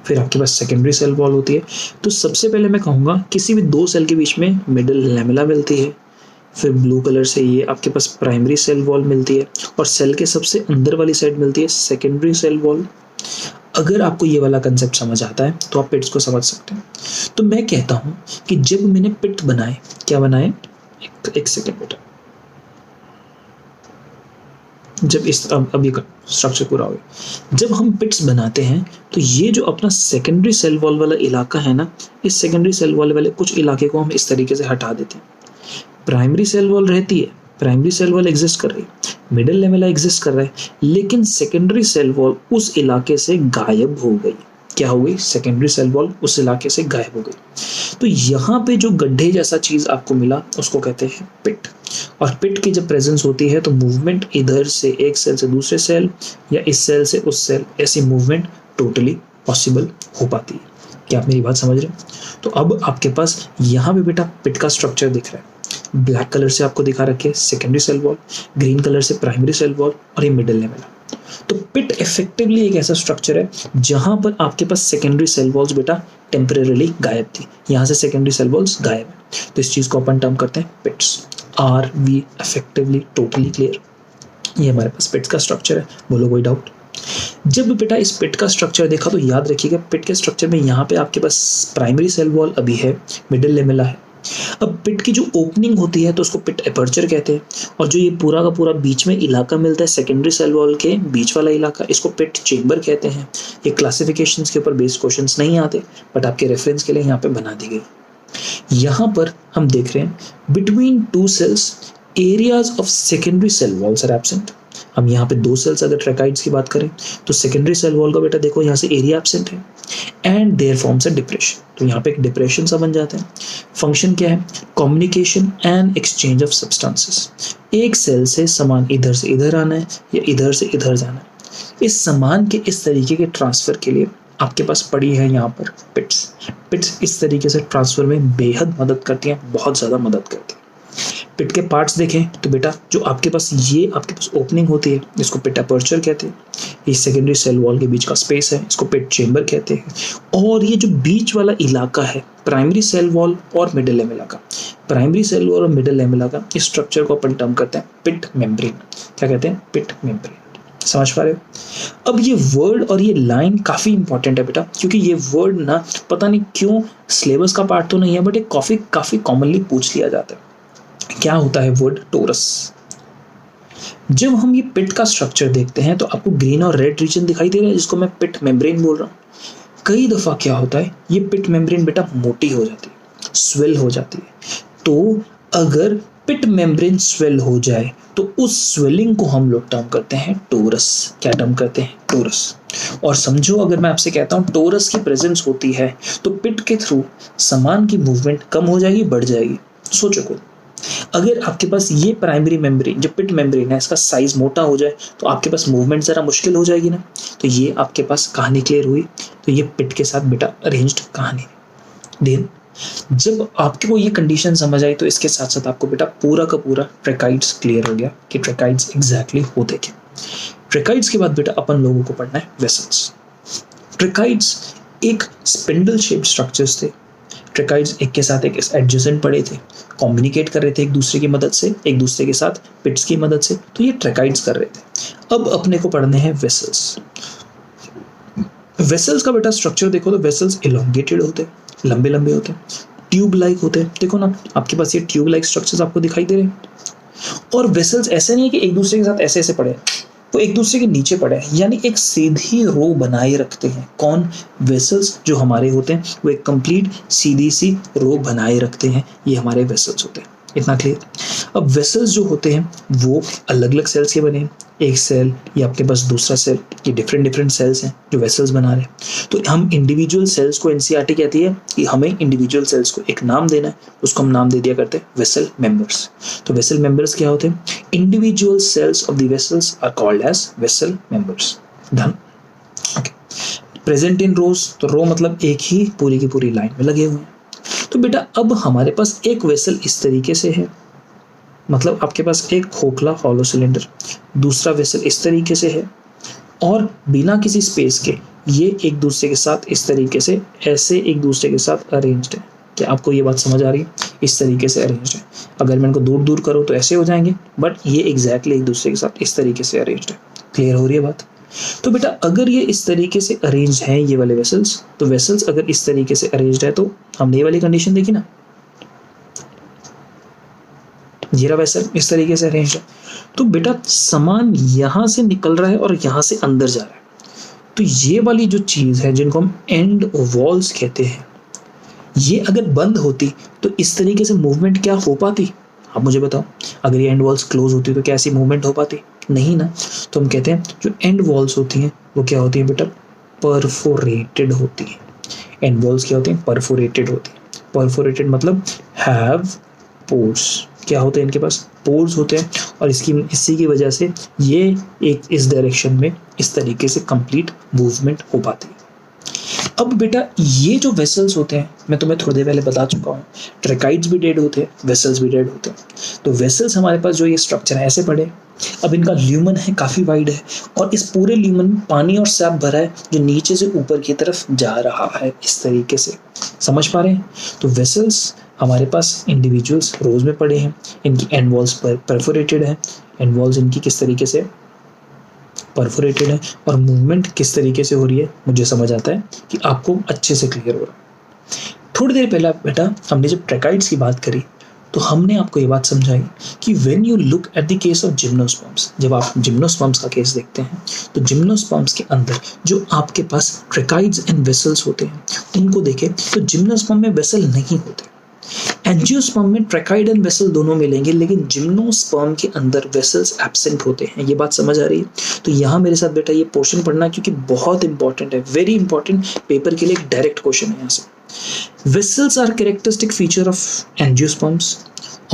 फिर आपके पास सेकेंडरी सेल वॉल होती है। तो सबसे पहले मैं कहूँगा किसी भी दो सेल के बीच में मिडिल लेमेला मिलती है, फिर ब्लू कलर से ये आपके पास प्राइमरी सेल वॉल मिलती है, और सेल के सबसे अंदर वाली साइड मिलती है सेकेंडरी सेल वॉल। अगर आपको ये वाला कंसेप्ट समझ आता है तो आप पिट्स को समझ सकते हैं। तो मैं कहता हूँ कि जब मैंने पिट बनाए, क्या बनाए, एक सेकेंड बेटा, जब इस अब ये स्ट्रक्चर पूरा हो गया, जब हम पिट्स बनाते हैं तो ये जो अपना सेकेंडरी सेल वॉल वाला इलाका है ना, इस सेकेंडरी सेल वॉल वाले कुछ इलाके को हम इस तरीके से हटा देते हैं। प्राइमरी सेल वॉल रहती है, प्राइमरी सेल वॉल एग्जिस्ट कर रही है, मिडिल लेमेला एग्जिस्ट कर रहा है, लेकिन सेकेंडरी सेल वॉल उस इलाके से गायब हो गई। क्या हो गई, सेकेंडरी सेल वॉल उस इलाके से गायब हो गई। तो यहाँ पे जो गड्ढे जैसा चीज आपको मिला उसको कहते हैं पिट। और पिट की जब प्रेजेंस होती है तो मूवमेंट इधर से एक सेल से दूसरे सेल या इस सेल से उस सेल, ऐसी मूवमेंट टोटली पॉसिबल हो पाती है। क्या आप मेरी बात समझ रहे हैं? तो अब आपके पास यहाँ पे बेटा पिट का स्ट्रक्चर दिख रहा है। ब्लैक कलर से आपको दिखा रखे है secondary cell wall, green colour से प्राइमरी सेल वॉल, और ये मिडिल लेमेला। तो पिट इफेक्टिवली एक ऐसा स्ट्रक्चर है जहां पर आपके पास सेकेंडरी सेल वॉल्स बेटा टेम्परेरीली गायब थी, यहाँ से सेकेंडरी सेल वॉल्स गायब है। तो इस चीज को अपन टर्म करते हैं pits. Are we effectively totally clear? ये हमारे पास पिट्स का स्ट्रक्चर है, बोलो कोई डाउट? जब बेटा इस पिट का स्ट्रक्चर देखा तो याद रखिएगा पिट के स्ट्रक्चर में यहाँ पे आपके पास प्राइमरी सेल वॉल अभी है, मिडिल लेमेला है। अब पिट की जो ओपनिंग होती है तो उसको पिट एपर्चर कहते हैं, और जो ये पूरा का पूरा बीच में इलाका मिलता है सेकेंडरी सेल वॉल के बीच वाला इलाका, इसको पिट चेम्बर कहते हैं। ये क्लासिफिकेशंस के ऊपर बेस्ड क्वेश्चंस नहीं आते, बट आपके रेफरेंस के लिए यहाँ पे बना दी गई। यहाँ पर हम देख रहे हैं between two cells areas of secondary cell walls are absent. हम यहाँ पे दो सेल्स अगर ट्रैकाइड्स की बात करें तो सेकेंडरी सेल वॉल का बेटा देखो यहाँ से एरिया एब्सेंट है, and there forms a depression. तो यहाँ पे एक डिप्रेशन सा बन जाता है। फंक्शन क्या है, communication and exchange of substances. एक सेल से सामान इधर से इधर आना है या इधर से इधर जाना है, इस सामान के इस तरीके के ट्रांसफर के लिए आपके पास पड़ी है यहाँ पर पिट्स। पिट्स इस तरीके से ट्रांसफर में बेहद मदद करती हैं, बहुत ज़्यादा मदद करती हैं। पिट के पार्ट्स देखें तो बेटा जो आपके पास ये आपके पास ओपनिंग होती है इसको पिट अपर्चर कहते हैं। ये सेकेंडरी सेल वॉल के बीच का स्पेस है, इसको पिट चेम्बर कहते हैं। और ये जो बीच वाला इलाका है प्राइमरी सेल वॉल और मिडिल लेमेला का, प्राइमरी सेल वॉल और मिडिल लेमेला का, इस स्ट्रक्चर को अपन टर्म करते हैं पिट मेम्ब्रेन। क्या कहते हैं, पिट मेम्ब्रेन। समझ पा रहे हो? अब ये वर्ड और ये लाइन काफ़ी इंपॉर्टेंट है बेटा, क्योंकि ये वर्ड ना पता नहीं क्यों सिलेबस का पार्ट तो नहीं है, बट ये काफ़ी कॉमनली पूछ लिया जाता है। क्या होता है वर्ड टोरस? जब हम ये पिट का स्ट्रक्चर देखते हैं तो आपको ग्रीन और रेड रीजन दिखाई दे रहा है जिसको मैं पिट मेम्ब्रेन बोल रहा हूँ। कई दफ़ा क्या होता है ये पिट मेम्ब्रेन बेटा मोटी हो जाती है, स्वेल हो जाती है। तो अगर पिट मेम्ब्रेन स्वेल हो जाए तो उस स्वेलिंग को हम लोग टर्म करते हैं टोरस। क्या टर्म करते हैं, टोरस। और समझो अगर मैं आपसे कहता हूँ टोरस की प्रेजेंस होती है तो पिट के थ्रू सामान की मूवमेंट कम हो जाएगी, बढ़ जाएगी। सोचो को अगर आपके पास ये प्राइमरी मेम्ब्रेन जो पिट मेम्ब्रेन है इसका साइज मोटा हो जाए तो आपके पास मूवमेंट ज़रा मुश्किल हो जाएगी ना। तो ये आपके पास कहानी क्लियर हुई। तो ये पिट के साथ बेटा अरेंज्ड कहानी। देन जब आपको ये कंडीशन समझ आई तो इसके साथ साथ आपको बेटा पूरा का पूरा ट्रेकाइड्स क्लियर हो गया कि ट्रेकाइड्स एग्जैक्टली होते क्या। ट्रेकाइड्स के बाद बेटा अपन लोगों को पढ़ना है वेसल्स। ट्रेकाइड्स एक स्पिंडल शेप्ड स्ट्रक्चर्स थे। ट्रेकाइड्स एक के साथ एक एडजेसेंट पड़े थे, कम्युनिकेट कर रहे थे एक दूसरे की मदद से, एक दूसरे के साथ पिट्स की मदद से। तो ये ट्रेकाइड्स कर रहे थे। अब अपने को पढ़ने हैं वेसल्स। वेसल्स का बेटा स्ट्रक्चर देखो तो वेसल्स इलोंगेटेड होते हैं, लंबे लंबे होते हैं, ट्यूब लाइक होते हैं। देखो ना आपके पास ये ट्यूब लाइक स्ट्रक्चर्स आपको दिखाई दे रहे हैं। और वेसल्स ऐसे नहीं है कि एक दूसरे के साथ ऐसे ऐसे पड़े, वो एक दूसरे के नीचे पड़े हैं, यानी एक सीधी रो बनाए रखते हैं। कौन? वेसल्स जो हमारे होते हैं वो एक कंप्लीट सीधी सी रो बनाए रखते हैं, ये हमारे वेसल्स होते हैं। इतना क्लियर? अब वेसल्स जो होते हैं वो अलग अलग सेल्स के बने हैं। एक सेल या आपके पास दूसरा सेल, ये डिफरेंट सेल्स हैं जो वेसल्स बना रहे हैं। तो हम इंडिविजुअल सेल्स को एनसीईआरटी कहती है कि हमें इंडिविजुअल सेल्स को एक नाम देना है, उसको हम नाम दे दिया करते हैं वेसल मेंबर्स। तो वेसल मेंबर्स क्या होते हैं? Individual cells of the vessels are called as vessel members. Done? Okay. Present in rows, तो रो मतलब एक ही पूरी की पूरी लाइन में लगे हुए हैं। तो बेटा अब हमारे पास एक वेसल इस तरीके से है, मतलब आपके पास एक खोखला हॉलो सिलेंडर, दूसरा वेसल इस तरीके से है और बिना किसी स्पेस के ये एक दूसरे के साथ इस तरीके से ऐसे एक दूसरे के साथ अरेंज्ड है। क्या आपको ये बात समझ आ रही है? इस तरीके से अरेंज्ड है। अगर मैं इनको दूर दूर करूँ तो ऐसे हो जाएंगे, बट ये एग्जैक्टली एक दूसरे के साथ इस तरीके से अरेंज्ड है। क्लियर हो रही है बात? तो बेटा अगर ये इस तरीके से अरेंज हैं ये वाले वेसल्स, तो वेसल्स अगर इस तरीके से अरेंज्ड है तो हमने ये वाली कंडीशन देखी ना, जीरा वेसल इस तरीके से अरेंज है। तो बेटा सामान यहां से निकल रहा है और यहां से अंदर जा रहा है। तो ये वाली जो चीज है जिनको हम एंड वॉल्स कहते हैं, ये अगर बंद होती तो इस तरीके से मूवमेंट क्या हो पाती? आप मुझे बताओ। अगर ये एंड वॉल्स क्लोज होती तो क्या ऐसी मूवमेंट हो पाती? नहीं ना। तो हम कहते हैं जो एंड वॉल्स होती हैं वो क्या होती है बेटा? परफोरेटेड होती है। एंड वॉल्स क्या होती हैं? परफोरेटेड होती है। परफोरेटेड मतलब हैव पोर्स। क्या होते हैं इनके पास? पोर्स होते हैं। और इसी की वजह से ये एक इस डायरेक्शन में इस तरीके से कंप्लीट मूवमेंट हो पाती है। अब बेटा ये जो वेसल्स होते हैं मैं तुम्हें थोड़ी देर पहले बता चुका हूँ, ट्रेकाइड्स भी डेड होते हैं, वेसल्स भी डेड होते हैं। तो वेसल्स हमारे पास जो ये स्ट्रक्चर है ऐसे पड़े। अब इनका ल्यूमन है काफ़ी वाइड है और इस पूरे ल्यूमन में पानी और सैप भरा है जो नीचे से ऊपर की तरफ जा रहा है इस तरीके से। समझ पा रहे हैं? तो वेसल्स हमारे पास इंडिविजुअल्स रोज में पड़े हैं, इनकी एंड वॉल्स पर परफोरेटेड है। एंड वॉल्स इनकी किस तरीके से परफोरेटेड है और मूवमेंट किस तरीके से हो रही है मुझे समझ आता है कि आपको अच्छे से क्लियर हो रहा है। थोड़ी देर पहले बेटा हमने जब ट्रेकाइड्स की बात करी तो हमने आपको ये बात समझाई कि when you look at the case of gymnosperms, जब आप जिम्नोस्पर्म्स का केस देखते हैं तो जिम्नोस्पर्म्स के अंदर जो आपके पास ट्रेकाइड्स एंड वेसल्स होते हैं उनको देखें तो जिम्नोस्पर्म में वेसल नहीं होते। एंजियोस्पर्म में ट्रेकाइड एंड वेसल दोनों मिलेंगे, लेकिन जिम्नोस्पर्म के अंदर वेसल्स एब्सेंट होते हैं। ये बात समझ आ रही है? तो यहाँ मेरे साथ बेटा ये पोर्शन पढ़ना क्योंकि बहुत इंपॉर्टेंट है, वेरी इंपॉर्टेंट, पेपर के लिए एक डायरेक्ट क्वेश्चन है यहाँ से। Vessels are characteristic feature of angiosperms.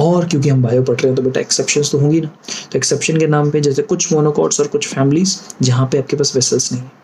और क्योंकि हम बायो पढ़ रहे हैं तो बेटा एक्सेप्शंस तो होंगी ना। तो एक्सेप्शन के नाम पे जैसे कुछ मोनोकॉट्स और कुछ फैमिलीज जहाँ पे आपके पास वेसल्स नहीं है।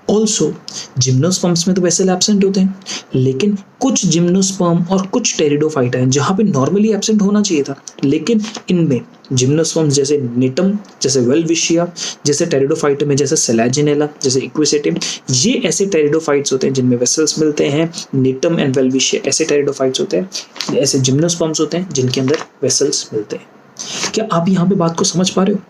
ऑल्सो जिम्नोस्पर्म्स में तो वेसल एब्सेंट होते हैं, लेकिन कुछ जिम्नोस्पर्म और कुछ टेरिडोफाइटा हैं जहाँ पे नॉर्मली एब्सेंट होना चाहिए था, लेकिन इनमें जिम्नोस्पर्म्स जैसे निटम, जैसे वेलविशिया, जैसे टेरिडोफाइटा में जैसे सेलेजिनेला, जैसे इक्विसेटिम, ये ऐसे टेरिडोफाइट्स होते हैं जिनमें वेसल्स मिलते हैं। निटम एंड वेलविशिया ऐसे टेरिडोफाइट्स होते हैं, ऐसे जिम्नोस्पर्म्स होते हैं जिनके अंदर वेसल्स मिलते हैं। क्या आप यहाँ पे बात को समझ पा रहे हो?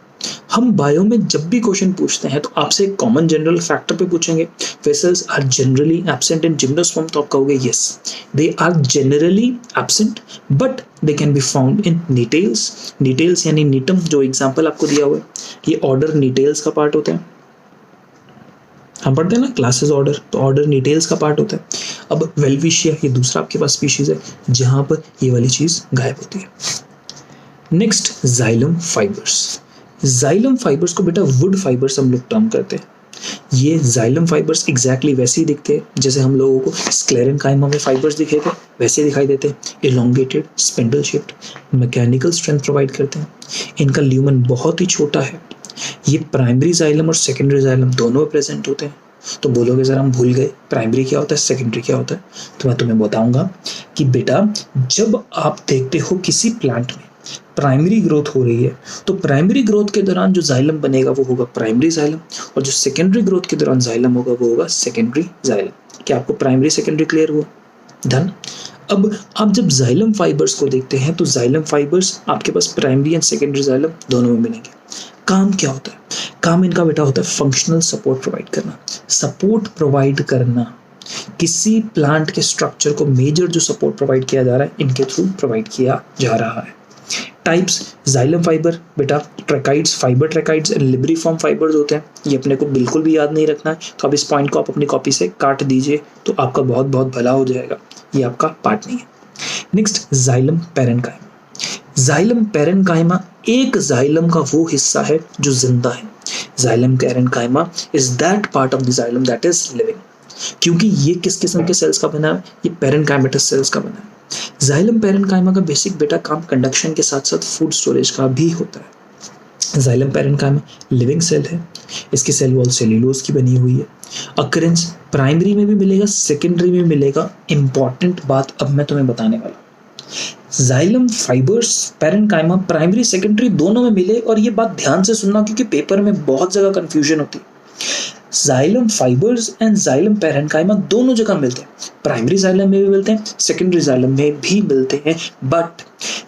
हम बायो में जब भी क्वेश्चन पूछते हैं तो आपसे एक कॉमन जनरल फैक्टर पे पूछेंगे, vessels are generally absent in gymnosperm, तो आप कहोगे yes they are generally absent but they can be found in Gnetales. Gnetales यानी नीटम जो एग्जांपल आपको दिया हुआ है, ये ऑर्डर नीटेल्स का पार्ट होता है। हम पढ़ते हैं ना क्लासेस ऑर्डर, तो ऑर्डर नीटेल्स का पार्ट होता है। अब वेलविशिया ये दूसरा आपके पास स्पीशीज है जहां पर ये वाली चीज गायब होती है। Next xylem fibres. Xylem fibres को बेटा वुड फाइबर्स हम लोग टर्म करते हैं। ये जाइलम फाइबर्स एग्जैक्टली वैसे ही दिखते हैं जैसे हम लोगों को स्क्लेरेनकाइमा में फाइबर्स दिखे थे, वैसे दिखाई देते हैं। Elongated, spindle shaped, mechanical strength provide करते हैं। इनका ल्यूमन बहुत ही छोटा है। ये प्राइमरी जाइलम और सेकेंडरी जाइलम दोनों में प्रेजेंट होते हैं। तो बोलोगे सर हम भूल गए प्राइमरी क्या होता है, सेकेंडरी क्या होता है? तो मैं तुम्हें बताऊंगा कि बेटा जब आप देखते हो किसी प्लांट में प्राइमरी ग्रोथ हो रही है तो प्राइमरी ग्रोथ के दौरान जो जाइलम बनेगा वो होगा प्राइमरी जाइलम, और जो सेकेंडरी ग्रोथ के दौरान जाइलम होगा वो होगा सेकेंडरी जाइलम। क्या आपको प्राइमरी सेकेंडरी क्लियर हुआ? डन। अब आप जब जाइलम फाइबर्स को देखते हैं तो जाइलम फाइबर्स आपके पास प्राइमरी एंड सेकेंडरी जाइलम दोनों में मिलेंगे। काम क्या होता है? काम इनका बेटा होता है फंक्शनल सपोर्ट प्रोवाइड करना। सपोर्ट प्रोवाइड करना, किसी प्लांट के स्ट्रक्चर को मेजर जो सपोर्ट प्रोवाइड किया जा रहा है इनके थ्रू प्रोवाइड किया जा रहा है। टाइप्स जाइलम फाइबर बेटा ट्रैकाइड्स, फाइबर ट्रैकाइड्स एंड लिब्रिफॉर्म फाइबर्स होते हैं। ये अपने को बिल्कुल भी याद नहीं रखना है, तो अब इस पॉइंट को आप अपनी कॉपी से काट दीजिए तो आपका बहुत बहुत भला हो जाएगा। ये आपका पार्ट नहीं है। Next xylem parenchyma. Xylem parenchyma एक जाइलम का वो हिस्सा है जो जिंदा है। Xylem parenchyma is that part of the xylem that is living. क्योंकि ये किस किस्म के सेल्स का बना है? ये पैरेन्काइमेटस सेल्स का बना है। जाइलम पैरेन्काइमा का बेसिक बेटा काम कंडक्शन के साथ साथ फूड स्टोरेज का भी होता है। जाइलम पैरेन्काइमा लिविंग सेल है। इसकी सेल वॉल सेल्यूलोज की बनी हुई है। अकरेंस प्राइमरी में भी मिलेगा, सेकेंडरी में मिलेगा। इंपॉर्टेंट बात अब मैं तुम्हें बताने वाला हूँ। Xylem fibres parenchyma primary secondary दोनों में मिले, और ये बात ध्यान से सुनना क्योंकि पेपर में बहुत जगह कंफ्यूजन होती है। Xylem fibres and xylem parenchyma दोनों जगह मिलते हैं। प्राइमरी जाइलम में भी मिलते हैं, सेकेंडरी जाइलम में भी मिलते हैं। बट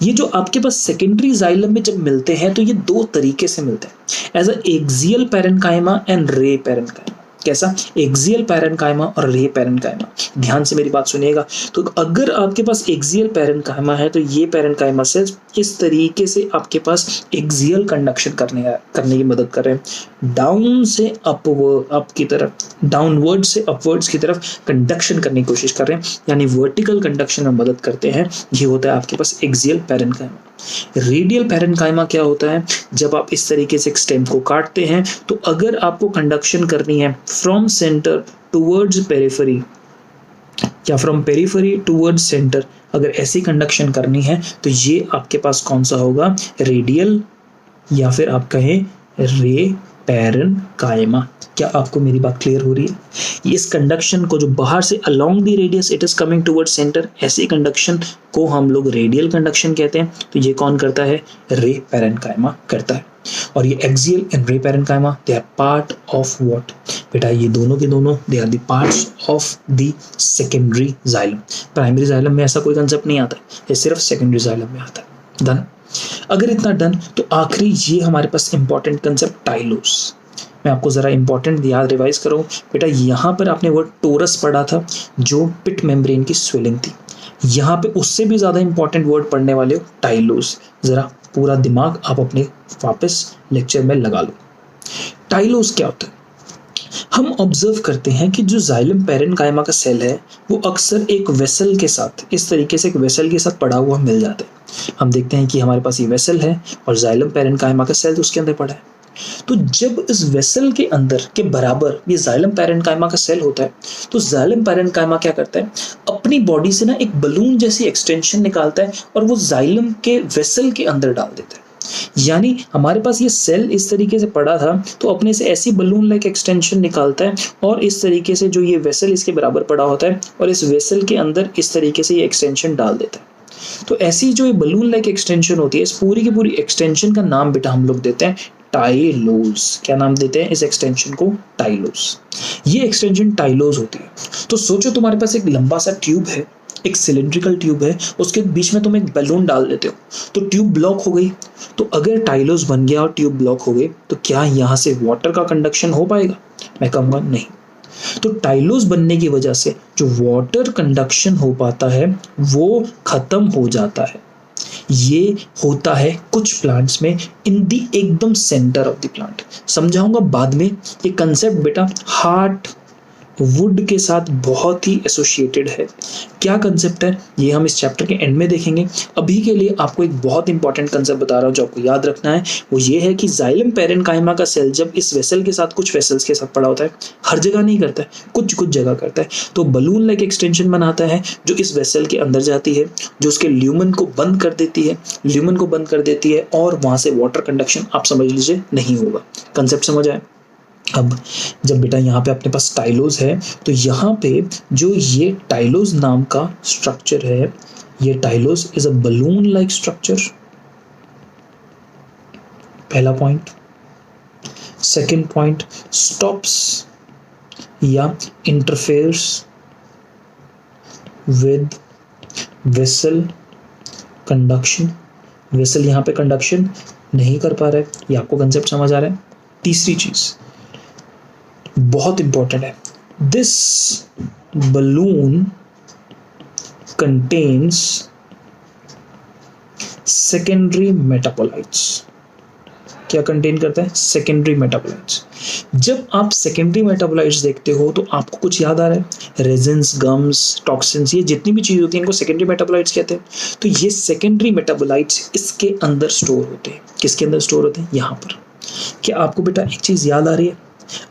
ये जो आपके पास सेकेंडरी जाइलम में जब मिलते हैं तो ये दो तरीके से मिलते हैं, as a axial parenchyma and ray parenchyma. कैसा? एक्सियल पैरेन्काइमा और रे पैरेन्काइमा। ध्यान से मेरी बात सुनिएगा। तो अगर आपके पास एक्सियल पैरेन्काइमा है तो ये पैरेन्काइमा सेल्स इस तरीके से आपके पास एक्सियल कंडक्शन करने की मदद कर रहे हैं। डाउन से अप की तरफ, डाउनवर्ड से अपवर्ड्स की तरफ कंडक्शन करने की कोशिश कर रहे हैं, यानी वर्टिकल कंडक्शन में मदद करते हैं। ये होता है आपके पास एक्सियल पैरेन्काइमा। रेडियल पैरेन्काइमा क्या होता है? जब आप इस तरीके से स्टेम को काटते हैं तो अगर आपको कंडक्शन करनी है फ्रॉम सेंटर टुवर्ड्स पेरिफेरी या फ्रॉम पेरिफेरी टुवर्ड्स सेंटर, अगर ऐसी कंडक्शन करनी है तो ये आपके पास कौन सा होगा? रेडियल या फिर आप कहें रे पैरेन्काइमा। क्या आपको मेरी बात क्लियर हो रही है? इस कंडक्शन को जो बाहर से along the radius it is coming towards centre, ऐसी कंडक्शन को हम लोग रेडियल कंडक्शन कहते हैं। तो ये कौन करता है? रे पैरेन्काइमा करता है। और ये axial and ray parenchyma they are part of what? बेटा ये दोनों के दोनों they are the parts of the secondary xylem. Primary xylem में ऐसा कोई कंसेप्ट नहीं आता, ये सिर्फ सेकेंडरी जाइलम में आता है। डन। अगर इतना डन तो आखिरी ये हमारे पास इंपॉर्टेंट कंसेप्ट टाइलोस। मैं आपको जरा इंपॉर्टेंट याद रिवाइज करूँ बेटा। यहाँ पर आपने वर्ड टोरस पढ़ा था जो पिट मेम्ब्रेन की स्वेलिंग थी। यहाँ पे उससे भी ज्यादा इंपॉर्टेंट वर्ड पढ़ने वाले हो टाइलोस। जरा पूरा दिमाग आप अपने वापस लेक्चर में लगा लो। टाइलोस क्या होता है? हम ऑब्जर्व करते हैं कि जो जाइलम पैरेन्काइमा का सेल है वो अक्सर एक वेसल के साथ, इस तरीके से एक वेसल के साथ पड़ा हुआ मिल जाता है। हम देखते हैं कि हमारे पास ये वेसल है और जाइलम पैरेन्काइमा का सेल तो उसके अंदर पड़ा है। तो जब इस वेसल के अंदर के बराबर ये जाइलम पैरेन्काइमा का सेल होता है तो जाइलम पैरेन्काइमा क्या करता है? अपनी बॉडी से ना एक बलून जैसी एक्सटेंशन निकालता है और वो जाइलम के वेसल के अंदर डाल देता है। यानी हमारे पास ये सेल इस तरीके से पड़ा था तो अपने से ऐसी बलून लाइक एक्सटेंशन निकालता है और इस तरीके से जो ये वेसल इसके बराबर पड़ा होता है और इस वेसल के अंदर इस तरीके से ये एक्सटेंशन डाल देता है। तो ऐसी जो ये बलून लाइक एक्सटेंशन होती है, इस पूरी की पूरी एक्सटेंशन का नाम बेटा हम लोग देते हैं टाइलोस। क्या नाम देते हैं इस एक्सटेंशन को? टाइलोस। ये एक्सटेंशन टाइलोस होती है। तो सोचो तुम्हारे पास एक लंबा सा ट्यूब है, एक सिलिंड्रिकल ट्यूब है, उसके बीच में तुम एक बैलून डाल देते हो तो ट्यूब ब्लॉक हो गई। तो अगर टाइलोस बन गया और ट्यूब ब्लॉक हो गई तो क्या यहाँ से वाटर का कंडक्शन हो पाएगा? मैं कहूँगा नहीं। तो टाइलोस बनने की वजह से जो वाटर कंडक्शन हो पाता है वो खत्म हो जाता है। ये होता है कुछ प्लांट्स में इन दी एकदम सेंटर ऑफ द प्लांट। समझाऊंगा बाद में। ये कंसेप्ट बेटा हार्ट वुड के साथ बहुत ही एसोसिएटेड है। क्या कंसेप्ट है ये हम इस चैप्टर के एंड में देखेंगे। अभी के लिए आपको एक बहुत इंपॉर्टेंट कंसेप्ट बता रहा हूँ जो आपको याद रखना है, वो ये है कि जाइलम पैरेन्काइमा का सेल जब इस वेसल के साथ कुछ वेसल्स के साथ पड़ा होता है, हर जगह नहीं करता है, कुछ कुछ जगह करता है, तो बलून लाइक एक्सटेंशन बनाता है जो इस वेसल के अंदर जाती है, जो उसके ल्यूमन को बंद कर देती है, और वहां से वाटर कंडक्शन आप समझ लीजिए नहीं होगा। कंसेप्ट समझ आए। अब जब बेटा यहाँ पे अपने पास टाइलोज है, तो यहाँ पे जो ये टाइलोज नाम का स्ट्रक्चर है, ये tylose is a balloon like structure, पहला पॉइंट। सेकेंड पॉइंट, स्टॉप्स या interferes with vessel conduction. Vessel यहाँ पे कंडक्शन नहीं कर पा रहा है, ये आपको कंसेप्ट समझ आ रहा है। तीसरी चीज बहुत इंपॉर्टेंट है, this balloon contains secondary metabolites. क्या कंटेन करता है? Secondary metabolites. जब आप सेकेंडरी मेटाबोलाइट्स देखते हो तो आपको कुछ याद आ रहा है? रेजिन्स, गम्स, टॉक्सिन्स, ये जितनी भी चीज़ होती है इनको सेकेंडरी मेटाबोलाइट्स कहते हैं। तो ये सेकेंडरी मेटाबोलाइट्स इसके अंदर स्टोर होते हैं। किसके अंदर स्टोर होते हैं? यहाँ पर। क्या आपको बेटा एक चीज़ याद आ रही है?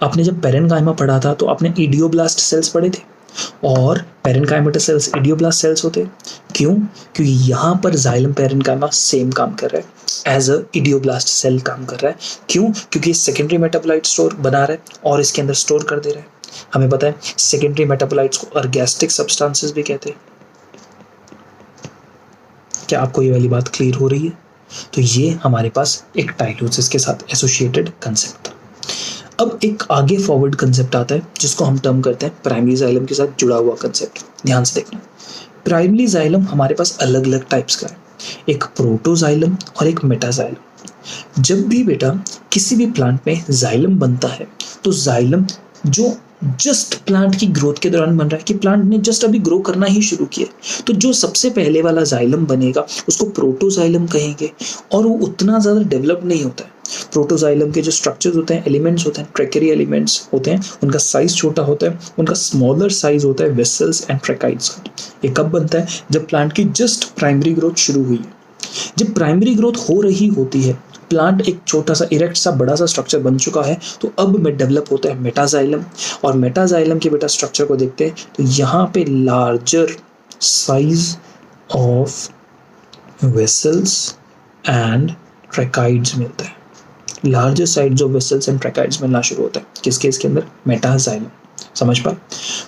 आपने जब पैरेन्काइमा पढ़ा था तो आपने इडियोब्लास्ट सेल्स पढ़े थे, और पैरेन्काइमेटस सेल्स इडियोब्लास्ट सेल्स होते हैं। क्यों? क्योंकि यहाँ पर जाइलम पैरेन्काइमा सेम काम कर रहा है, एज अ इडियोब्लास्ट सेल काम कर रहा है। क्यों? क्योंकि सेकेंडरी मेटाबोलाइट स्टोर बना रहा है और इसके अंदर स्टोर कर दे रहा है। हमें पता है सेकेंडरी मेटाबोलाइट्स को अर्गेस्टिक सब्सटेंसेस भी कहते हैं। क्या आपको ये वाली बात क्लियर हो रही है? तो ये हमारे पास एक टाइलोसिस के साथ एसोसिएटेड कंसेप्ट था। अब एक आगे फॉरवर्ड कंसेप्ट आता है जिसको हम टर्म करते हैं प्राइमरी जाइलम के साथ जुड़ा हुआ कंसेप्ट। ध्यान से देखना, प्राइमरी जाइलम हमारे पास अलग अलग टाइप्स का है, एक प्रोटोजाइलम और एक मेटाजाइलम। जब भी बेटा किसी भी प्लांट में जाइलम बनता है तो जाइलम जो जस्ट प्लांट की ग्रोथ के दौरान बन रहा है, कि प्लांट ने जस्ट अभी ग्रो करना ही शुरू किया, तो जो सबसे पहले वाला जाइलम बनेगा उसको प्रोटोजाइलम कहेंगे, और वो उतना ज़्यादा डेवलप नहीं होता है। प्रोटोजाइलम के जो स्ट्रक्चर्स होते हैं, एलिमेंट्स होते हैं, ट्रैकेरी एलिमेंट्स होते हैं, उनका साइज छोटा होता है, उनका स्मॉलर साइज होता है वेसल्स एंड ट्रैकाइड्स का। ये कब बनता है? जब प्लांट की जस्ट प्राइमरी ग्रोथ शुरू हुई है। जब प्राइमरी ग्रोथ हो रही होती है, प्लांट एक छोटा सा इरेक्ट सा बड़ा सा स्ट्रक्चर बन चुका है, तो अब में डेवलप होता है मेटाजाइलम। और मेटाजाइलम के बेटा स्ट्रक्चर को देखते हैं तो यहाँ पे larger size of vessels and tracheids मिलता है। Larger size of vessels and tracheids मिलना शुरू होता है। किसके? इसके अंदर मेटाजाइलम। समझ पाए?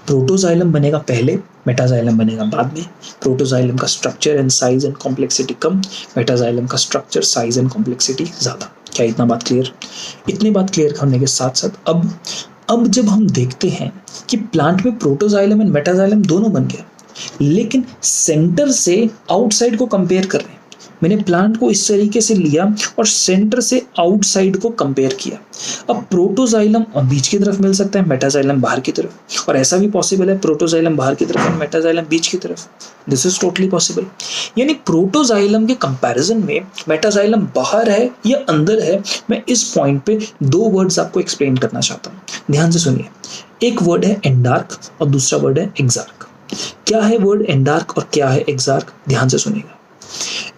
प्रोटोजाइलम बनेगा पहले, मेटाजाइलम बनेगा बाद में। प्रोटोजाइलम का structure and size and complexity come, metaxylem का स्ट्रक्चर, साइज एंड कॉम्प्लेक्सिटी ज्यादा। क्या इतना बात क्लियर? इतनी बात क्लियर करने के साथ साथ अब जब हम देखते हैं कि प्लांट में प्रोटोजाइलम एंड मेटाजाइलम दोनों बन गया, लेकिन सेंटर से आउटसाइड को कंपेयर कर रहे हैं। मैंने प्लांट को इस तरीके से लिया और सेंटर से आउटसाइड को कंपेयर किया। अब प्रोटोजाइलम बीच की तरफ मिल सकता है, मेटाजाइलम बाहर की तरफ, और ऐसा भी पॉसिबल है प्रोटोजाइलम बाहर की तरफ और मेटाजाइलम बीच की तरफ। This is totally possible. यानी प्रोटोजाइलम के कंपैरिजन में मेटाजाइलम बाहर है या अंदर है, मैं इस पॉइंट पे दो वर्ड्स आपको एक्सप्लेन करना चाहता हूँ। ध्यान से सुनिए। एक वर्ड है एंडार्क और दूसरा वर्ड है एक्सार्क। क्या है वर्ड एंडार्क और क्या है एक्सार्क? ध्यान से सुनिएगा।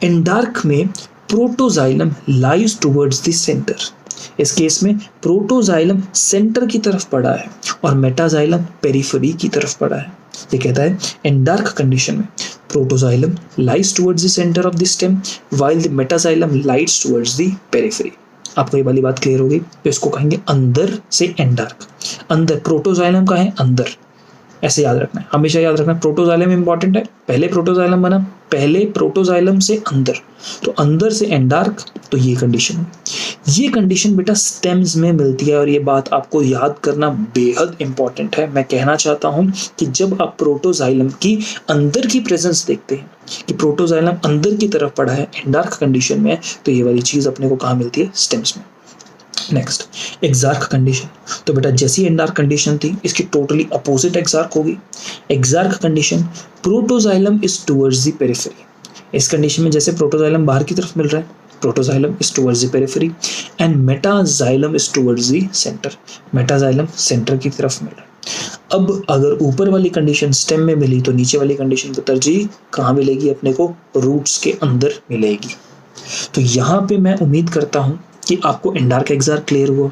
एंडार्क में protoxylem lies towards the centre. इस केस में प्रोटोजाइलम सेंटर की तरफ पड़ा है और मेटाजाइलम पेरिफेरी की तरफ पड़ा है। ये कहता है एंडार्क कंडीशन में protoxylem lies towards the centre of the stem while the metaxylem lies towards the periphery. आपको ये वाली बात क्लियर हो गई? तो इसको कहेंगे अंदर से एंडार्क। अंदर प्रोटोजाइलम का है अंदर, ऐसे याद रखना है, हमेशा याद रखना है। प्रोटोजाइलम इंपॉर्टेंट है, पहले प्रोटोजाइलम बना, पहले प्रोटोजाइलम से अंदर, तो अंदर से एंडार्क, तो ये कंडीशन है। ये कंडीशन बेटा स्टेम्स में मिलती है और ये बात आपको याद करना बेहद इंपॉर्टेंट है। मैं कहना चाहता हूं कि जब आप प्रोटोजाइलम की अंदर की प्रेजेंस देखते हैं कि प्रोटोजाइलम अंदर की तरफ पड़ा है एंडार्क कंडीशन में, तो ये वाली चीज अपने को कहाँ मिलती है? स्टेम्स में। Next, exarch condition. तो बेटा जैसी एंडार्क कंडीशन थी, इसकी टोटली अपोजिट एक्सार्क होगी। Exarch condition, protoxylem is towards the periphery. इस कंडीशन में जैसे प्रोटोजाइलम बाहर की तरफ मिल रहा है, protoxylem is towards the periphery, and metaxylem is towards the centre. Metaxylem centre की तरफ मिल रहा है। अब अगर ऊपर वाली कंडीशन स्टेम में मिली तो नीचे वाली कंडीशन को तरजीह कहाँ मिलेगी? अपने को रूट्स के अंदर मिलेगी। तो यहाँ पे मैं उम्मीद करता हूँ कि आपको एंडार्क एक्जार क्लियर हुआ,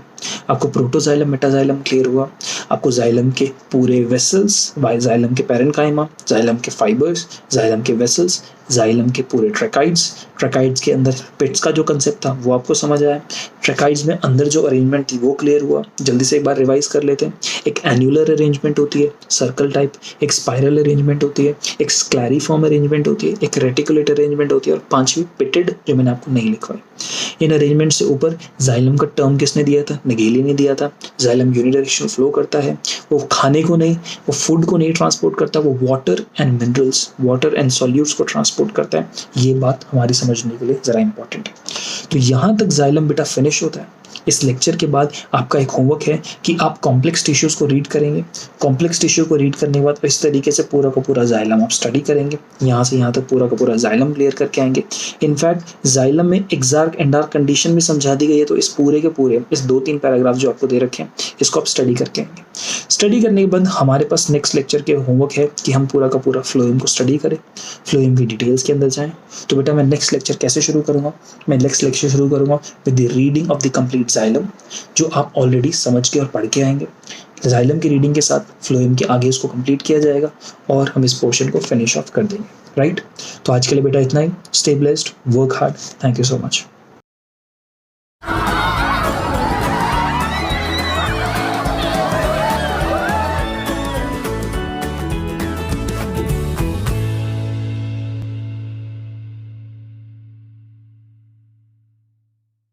आपको प्रोटोजाइलम मेटाजाइलम क्लियर हुआ, आपको जाइलम के पूरे वेसल्स, जाइलम के पैरेन्काइमा, जाइलम के फाइबर्स, जाइलम के वेसल्स, जाइलम के पूरे ट्रैकाइड्स, ट्रैकाइड्स के अंदर पिट्स का जो कंसेप्ट था वो आपको समझ आया, ट्रैकाइड्स में अंदर जो अरेंजमेंट थी वो क्लियर हुआ। जल्दी से एक बार रिवाइज कर लेते हैं। एक एन्युलर अरेंजमेंट होती है सर्कल टाइप, एक स्पाइरल अरेंजमेंट होती है, एक स्क्लैरिफॉर्म अरेंजमेंट होती है, एक रेटिकुलेट अरेंजमेंट होती है और पांचवी पिटेड, जो मैंने आपको नहीं लिखवाई। इन अरेंजमेंट से ऊपर जाइलम का टर्म किसने दिया था? नेगेली ने दिया था। जाइलम यूनिडायरेक्शनल फ्लो करता है, वो खाने को नहीं, वो फूड को नहीं ट्रांसपोर्ट करता, वो water and minerals, water and solutes को ट्रांसपोर्ट करता है। ये बात हमारी समझने के लिए जरा इंपॉर्टेंट है। तो यहाँ तक जाइलम बेटा फिनिश होता है। इस लेक्चर के बाद आपका एक होमवर्क है कि आप कॉम्प्लेक्स टिश्यूज को रीड करेंगे। कॉम्प्लेक्स टिश्यू को रीड करने के बाद इस तरीके से पूरा का पूरा जाइलम आप स्टडी करेंगे, यहाँ से यहाँ तक पूरा का पूरा जाइलम क्लियर करके आएंगे। इनफैक्ट जाइलम में एक्सार्क एंडार्क कंडीशन भी समझा दी गई है, तो इस पूरे के पूरे इस 2-3 पैराग्राफ जो आपको दे रखे हैं इसको आप स्टडी करके आएंगे। स्टडी करने के बाद हमारे पास नेक्स्ट लेक्चर के होमवर्क है कि हम पूरा का पूरा फ्लोएम को स्टडी करें, फ्लोएम की डिटेल्स के अंदर जाएं। तो बेटा मैं नेक्स्ट लेक्चर कैसे शुरू करूँगा? मैं नेक्स्ट लेक्चर शुरू करूँगा with the reading of the complete xylem, जो आप ऑलरेडी समझ के और पढ़ के आएंगे। जाइलम की रीडिंग के साथ फ्लोएम के आगे इसको कंप्लीट किया जाएगा और हम इस पोर्शन को फिनिश ऑफ कर देंगे। राइट? तो आज के लिए बेटा इतना ही। Stay blessed, work hard. Thank you so much.